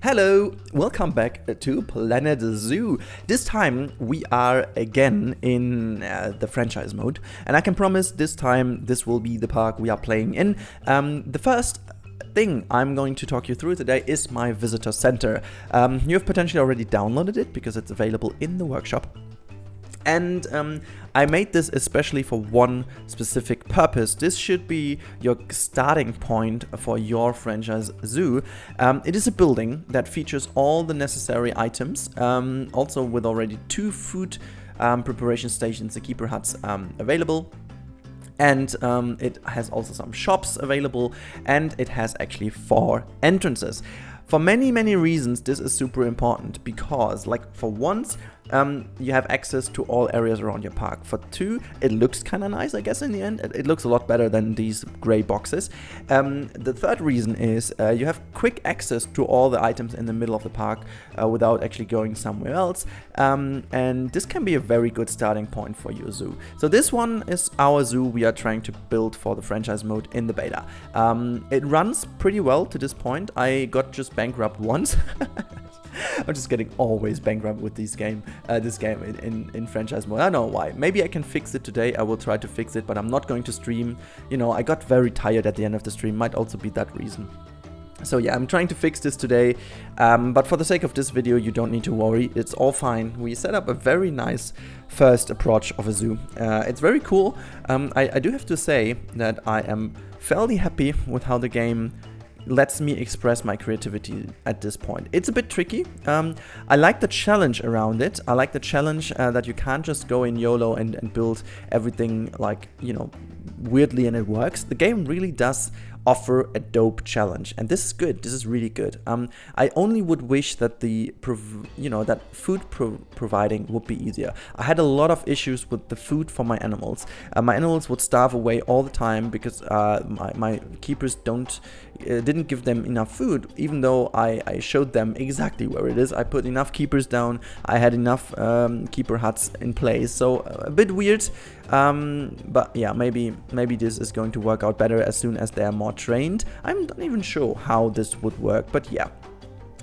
Hello, welcome back to Planet Zoo. This time we are again in the franchise mode, and I can promise this time this will be the park we are playing in. The first thing I'm going to talk you through today is my visitor center. You have potentially already downloaded it because it's available in the workshop. And I made this especially for one specific purpose. This should be your starting point for your franchise zoo. It is a building that features all the necessary items, also with already 2 food preparation stations, the keeper huts available. And it has also some shops available, and it has actually 4 entrances. For many reasons, this is super important because, like, for once, you have access to all areas around your park. For 2, it looks kind of nice, I guess, in the end. It looks a lot better than these gray boxes. The third reason is you have quick access to all the items in the middle of the park without actually going somewhere else. And this can be a very good starting point for your zoo. So this one is our zoo we are trying to build for the franchise mode in the beta. It runs pretty well to this point. I got just bankrupt once. I'm just getting always bankrupt with this game in franchise mode. I don't know why. Maybe I can fix it today. I will try to fix it, but I'm not going to stream. You know, I got very tired at the end of the stream. Might also be that reason. So yeah, I'm trying to fix this today, but for the sake of this video, you don't need to worry. It's all fine. We set up a very nice first approach of a zoo. It's very cool. I do have to say that I am fairly happy with how the game lets me express my creativity at this point. It's a bit tricky. I like the challenge around it. I like the challenge that you can't just go in YOLO and build everything, like, you know, weirdly and it works. The game really does offer a dope challenge, and this is good. This is really good. I only would wish that that food providing would be easier. I had a lot of issues with the food for my animals. My animals would starve away all the time because my keepers didn't give them enough food, even though I showed them exactly where it is. I put enough keepers down. I had enough keeper huts in place. So a bit weird, but yeah, maybe this is going to work out better as soon as they are more trained. I'm not even sure how this would work, but yeah.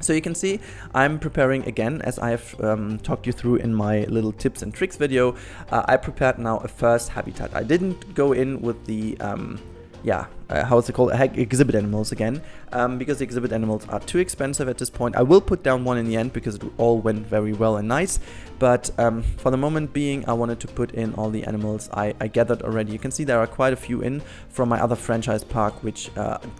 So you can see I'm preparing again, as I have talked you through in my little tips and tricks video. I prepared now a first habitat. I didn't go in with the how's it called, exhibit animals again, because the exhibit animals are too expensive at this point. I will put down one in the end because it all went very well and nice, but for the moment being, I wanted to put in all the animals I gathered already. You can see there are quite a few in from my other franchise park, which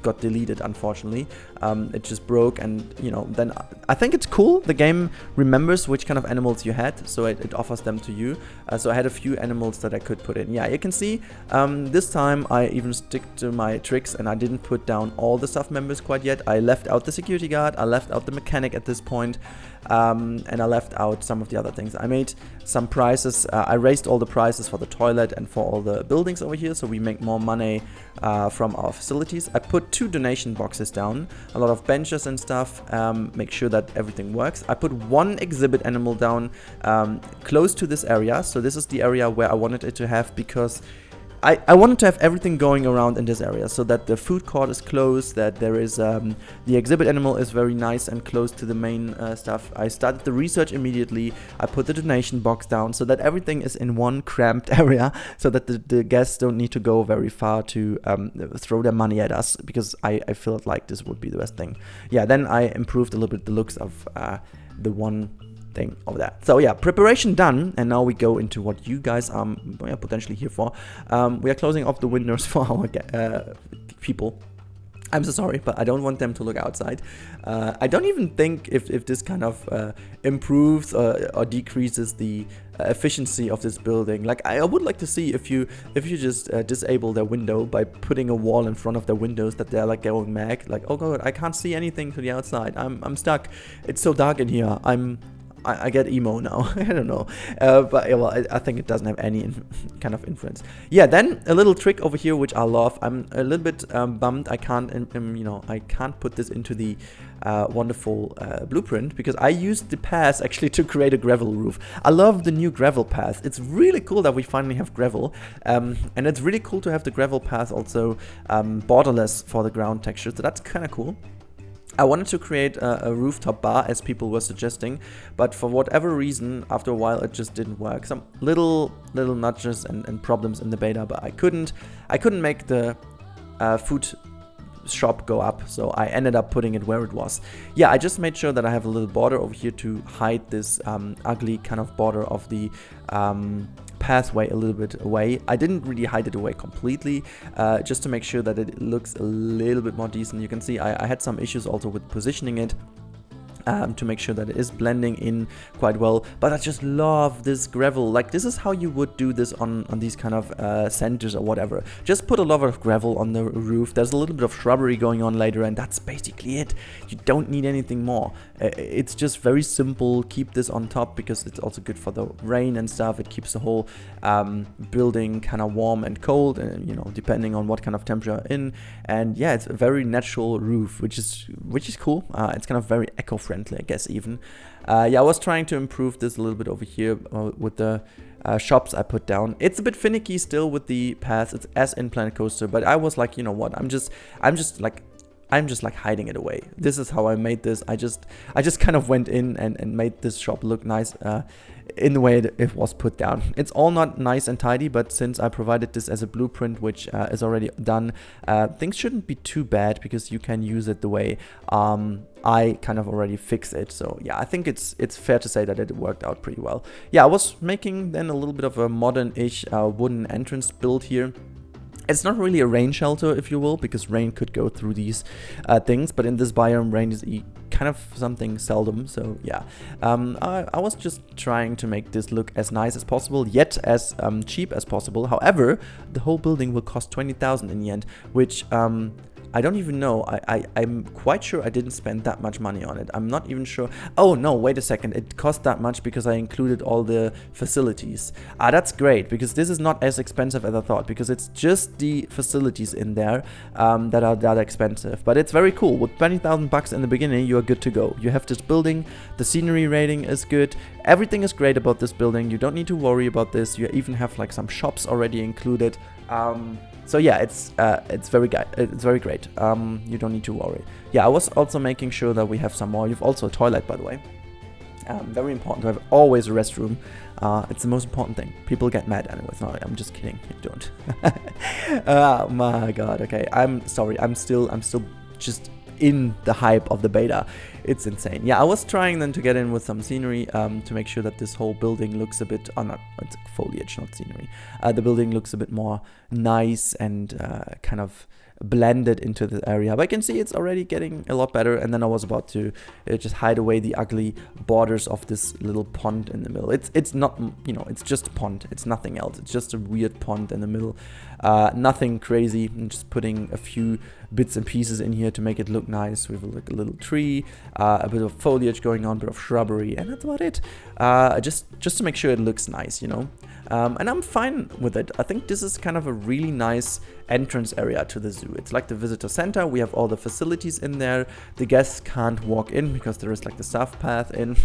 got deleted, unfortunately. It just broke, and you know, then I think it's cool. The game remembers which kind of animals you had, so it offers them to you. So I had a few animals that I could put in. Yeah, you can see this time I even stick to my tricks, and I didn't put down all the staff members quite yet. I left out the security guard, I left out the mechanic at this point, and I left out some of the other things. I made some prices. I raised all the prices for the toilet and for all the buildings over here, so we make more money from our facilities. I put 2 donation boxes down, a lot of benches and stuff, make sure that everything works. I put 1 exhibit animal down close to this area, so this is the area where I wanted it to have, because I wanted to have everything going around in this area, so that the food court is close, that there is the exhibit animal is very nice and close to the main stuff. I started the research immediately. I put the donation box down so that everything is in one cramped area, so that the guests don't need to go very far to throw their money at us, because I felt like this would be the best thing. Yeah, then I improved a little bit the looks of the one thing of that. So yeah, preparation done, and now we go into what you guys are potentially here for. We are closing off the windows for our people. I'm so sorry, but I don't want them to look outside. I don't even think if this kind of improves or decreases the efficiency of this building. Like, I would like to see if you just disable their window by putting a wall in front of their windows, that they're like going mad. Like, oh god, I can't see anything to the outside. I'm stuck. It's so dark in here. I get emo now. I don't know, but yeah, well, I think it doesn't have any kind of influence. Yeah, then a little trick over here which I love. I'm a little bit bummed I can't, I can't put this into the wonderful blueprint, because I used the path actually to create a gravel roof. I love the new gravel path. It's really cool that we finally have gravel, and it's really cool to have the gravel path also borderless for the ground texture. So that's kind of cool. I wanted to create a rooftop bar as people were suggesting, but for whatever reason, after a while it just didn't work. Some little nudges and problems in the beta, but I couldn't make the food shop go up, so I ended up putting it where it was. Yeah, I just made sure that I have a little border over here to hide this ugly kind of border of the pathway a little bit away. I didn't really hide it away completely, just to make sure that it looks a little bit more decent. You can see I had some issues also with positioning it, to make sure that it is blending in quite well, but I just love this gravel. Like, this is how you would do this on these kind of centers or whatever. Just put a lot of gravel on the roof. There's a little bit of shrubbery going on later, and that's basically it. You don't need anything more. It's just very simple. Keep this on top because it's also good for the rain and stuff. It keeps the whole building kind of warm and cold, you know, depending on what kind of temperature you're in. And yeah, it's a very natural roof, which is cool. It's kind of very eco-friendly, I guess, even. Yeah, I was trying to improve this a little bit over here with the shops I put down. It's a bit finicky still with the paths. It's as in Planet Coaster, but I was like, you know what? I'm just like hiding it away. This is how I made this. I just kind of went in and made this shop look nice in the way it was put down. It's all not nice and tidy, but since I provided this as a blueprint, which is already done, things shouldn't be too bad because you can use it the way I kind of already fixed it. So yeah, I think it's fair to say that it worked out pretty well. Yeah, I was making then a little bit of a modern-ish wooden entrance build here. It's not really a rain shelter, if you will, because rain could go through these things, but in this biome, rain is kind of something seldom. So yeah, I was just trying to make this look as nice as possible, yet as cheap as possible. However, the whole building will cost 20,000 in the end, which I don't even know. I'm quite sure I didn't spend that much money on it. I'm not even sure. Oh no, wait a second. It cost that much because I included all the facilities. That's great, because this is not as expensive as I thought, because it's just the facilities in there that are that expensive. But it's very cool. With 20,000 bucks in the beginning, you are good to go. You have this building, the scenery rating is good. Everything is great about this building. You don't need to worry about this. You even have like some shops already included. So yeah, it's very great. You don't need to worry. Yeah, I was also making sure that we have some more. You've also a toilet, by the way. Very important to have always a restroom. It's the most important thing. People get mad anyways. No, I'm just kidding. You don't. Oh my god. Okay, I'm sorry. I'm still just in the hype of the beta. It's insane. Yeah, I was trying then to get in with some scenery to make sure that this whole building looks a bit, it's foliage, not scenery. The building looks a bit more nice and kind of blended into the area. But I can see it's already getting a lot better. And then I was about to just hide away the ugly borders of this little pond in the middle. It's not, you know, it's just a pond. It's nothing else. It's just a weird pond in the middle. Nothing crazy. I'm just putting a few bits and pieces in here to make it look nice. We have like a little tree, a bit of foliage going on, a bit of shrubbery, and that's about it. Just to make sure it looks nice, you know. And I'm fine with it. I think this is kind of a really nice entrance area to the zoo. It's like the visitor center. We have all the facilities in there. The guests can't walk in because there is like the staff path in.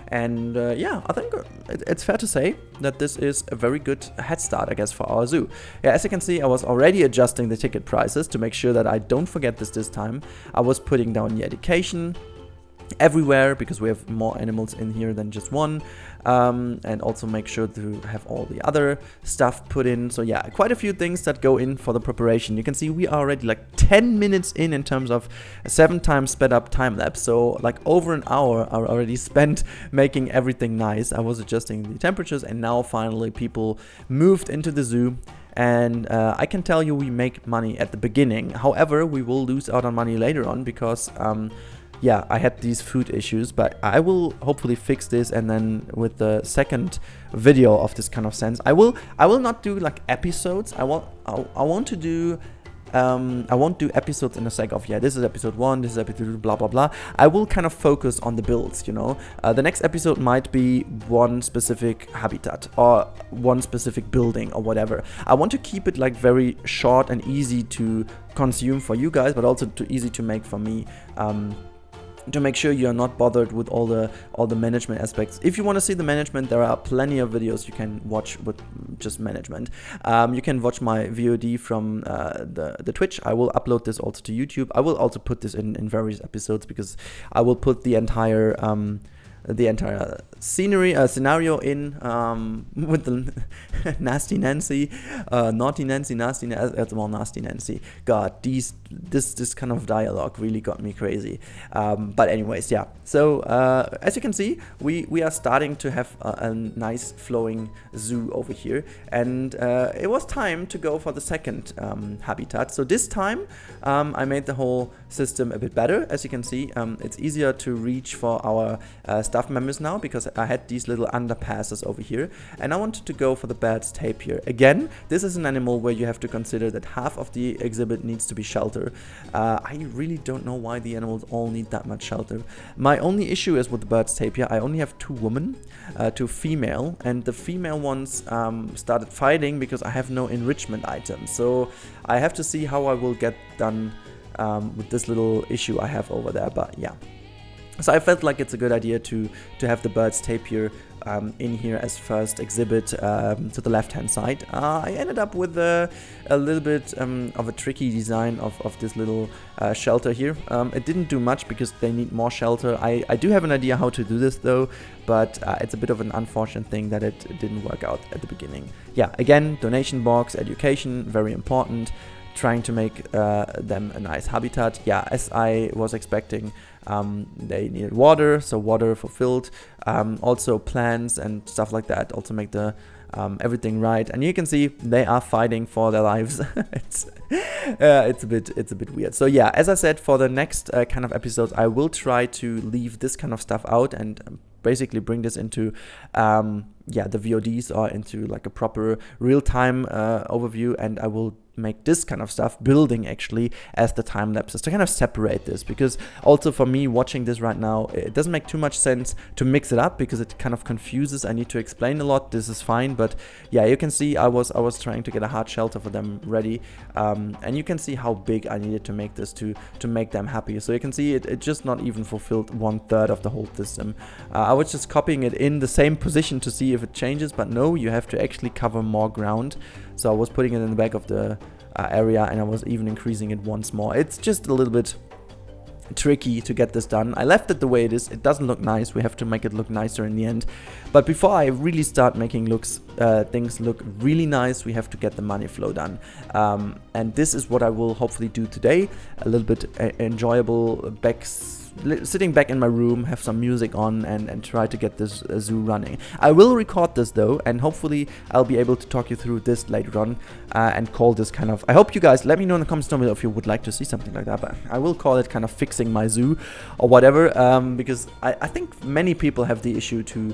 And yeah, I think it's fair to say that this is a very good head start, I guess, for our zoo. Yeah, as you can see, I was already adjusting the ticket prices to make sure that I don't forget this time. I was putting down the education everywhere because we have more animals in here than just one, and also make sure to have all the other stuff put in. So yeah, quite a few things that go in for the preparation. You can see we are already like 10 minutes in terms of a 7 times sped up time lapse, so like over an hour are already spent making everything nice. I was adjusting the temperatures, and now finally people moved into the zoo. And I can tell you we make money at the beginning. However, we will lose out on money later on because yeah, I had these food issues, but I will hopefully fix this, and then with the second video of this kind of sense, I will not do like episodes. I won't do episodes in the sake of, yeah, this is episode 1, this is episode 2, blah blah blah. I will kind of focus on the builds, you know. The next episode might be one specific habitat or one specific building or whatever. I want to keep it like very short and easy to consume for you guys, but also too easy to make for me. to make sure you're not bothered with all the management aspects. If you want to see the management, there are plenty of videos you can watch with just management. You can watch my VOD from the Twitch. I will upload this also to YouTube. I will also put this in various episodes, because I will put the entire scenario in with the nasty Nancy, naughty Nancy, nasty well, nasty Nancy. God, this kind of dialogue really got me crazy. But anyways, yeah. So as you can see, we are starting to have a nice flowing zoo over here, and it was time to go for the second habitat. So this time I made the whole system a bit better. As you can see, it's easier to reach for our staff members now, because I had these little underpasses over here, and I wanted to go for the bird's tapir. Again, this is an animal where you have to consider that half of the exhibit needs to be shelter. I really don't know why the animals all need that much shelter. My only issue is with the bird's tapir, I only have 2 women, 2 female, and the female ones started fighting because I have no enrichment items. So I have to see how I will get done with this little issue I have over there, but yeah. So I felt like it's a good idea to have the bird's tapir in here as first exhibit to the left hand side. I ended up with a little bit of a tricky design of this little shelter here. It didn't do much because they need more shelter. I do have an idea how to do this though, but it's a bit of an unfortunate thing that it didn't work out at the beginning. Yeah, again, donation box, education, very important. Trying to make them a nice habitat. Yeah, as I was expecting, they needed water, so water fulfilled. Also plants and stuff like that also make the everything right. And you can see they are fighting for their lives. it's a bit weird. So yeah, as I said, for the next kind of episodes, I will try to leave this kind of stuff out and basically bring this into yeah, the VODs or into like a proper real-time overview, and I will make this kind of stuff, building actually, as the time lapses, to kind of separate this, because also for me watching this right now, it doesn't make too much sense to mix it up because it kind of confuses. I need to explain a lot. This is fine, but yeah, you can see I was trying to get a hard shelter for them ready, and you can see how big I needed to make this to make them happy. So you can see it just not even fulfilled 1/3 of the whole system. I was just copying it in the same position to see if it changes, but no, you have to actually cover more ground. So I was putting it in the back of the area, and I was even increasing it once more. It's just a little bit tricky to get this done. I left it the way it is. It doesn't look nice. We have to make it look nicer in the end. But before I really start making things look really nice, we have to get the money flow done. And this is what I will hopefully do today. A little bit enjoyable sitting back in my room, have some music on, and try to get this zoo running. I will record this though, and hopefully I'll be able to talk you through this later on and call this kind of, I hope you guys let me know in the comments down below if you would like to see something like that, but I will call it kind of fixing my zoo or whatever, because I think many people have the issue to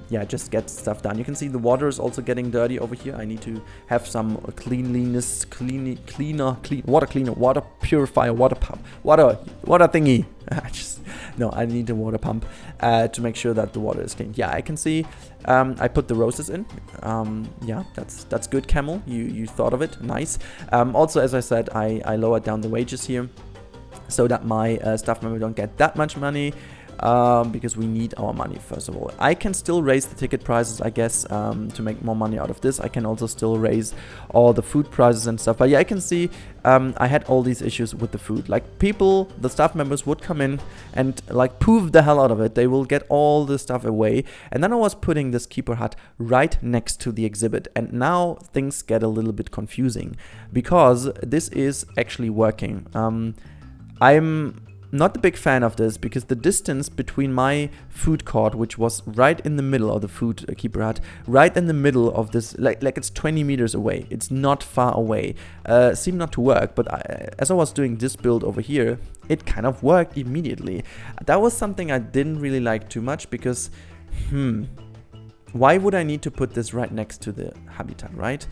yeah, just get stuff done. You can see the water is also getting dirty over here. I need to have some water cleaner, water purifier, water pump, water thingy. I need a water pump to make sure that the water is clean. Yeah, I can see I put the roses in. Yeah, that's good, Camel. You thought of it. Nice. Also, as I said, I lowered down the wages here so that my staff members don't get that much money. Because we need our money, first of all. I can still raise the ticket prices, I guess, to make more money out of this. I can also still raise all the food prices and stuff. But yeah, I can see I had all these issues with the food. Like, the staff members would come in and like poof the hell out of it. They will get all the stuff away. And then I was putting this keeper hut right next to the exhibit. And now things get a little bit confusing because this is actually working. I'm not a big fan of this because the distance between my food court, which was right in the middle of the food keeper hut, right in the middle of this, like it's 20 meters away. It's not far away. Seemed not to work, but as I was doing this build over here, it kind of worked immediately. That was something I didn't really like too much because, why would I need to put this right next to the habitat, right?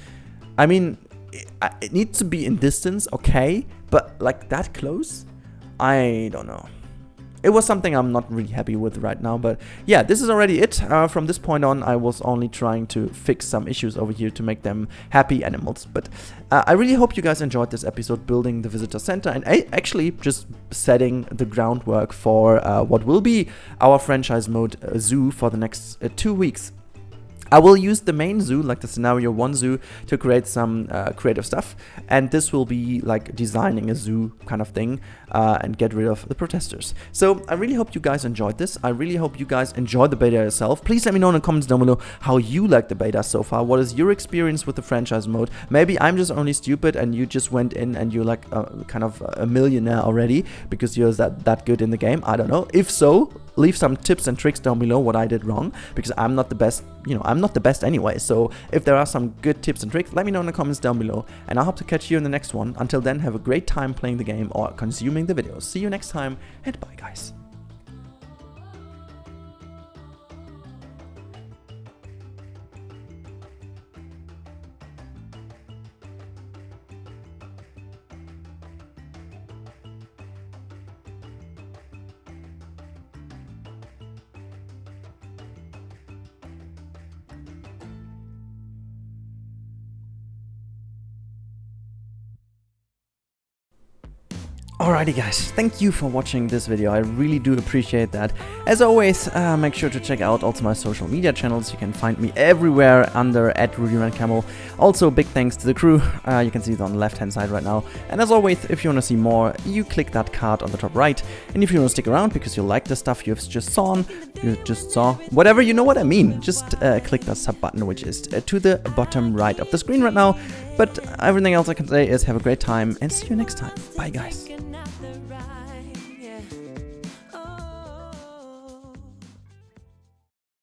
I mean, it needs to be in distance, okay, but like that close? I don't know. it was something I'm not really happy with right now. But yeah, this is already it. From this point on, I was only trying to fix some issues over here to make them happy animals. But I really hope you guys enjoyed this episode building the visitor center and actually just setting the groundwork for what will be our franchise mode zoo for the next 2 weeks. I will use the main zoo, like the scenario 1 zoo, to create some creative stuff, and this will be like designing a zoo kind of thing and get rid of the protesters. So I really hope you guys enjoyed this. I really hope you guys enjoyed the beta yourself. Please let me know in the comments down below how you like the beta so far. What is your experience with the franchise mode? Maybe I'm just only stupid and you just went in and you're like kind of a millionaire already because you're that good in the game. I don't know. If so, leave some tips and tricks down below what I did wrong, because I'm not the best, you know, I'm not the best anyway. So if there are some good tips and tricks, let me know in the comments down below, and I hope to catch you in the next one. Until then, have a great time playing the game or consuming the videos. See you next time, and bye guys. Alrighty guys, thank you for watching this video. I really do appreciate that. As always, make sure to check out also my social media channels. You can find me everywhere under @Rennkamel. Also, big thanks to the crew. You can see it on the left hand side right now. And as always, if you want to see more, you click that card on the top right. And if you want to stick around because you like the stuff you've just saw, whatever, you know what I mean, just click that sub button, which is to the bottom right of the screen right now. But everything else I can say is have a great time and see you next time. Bye guys.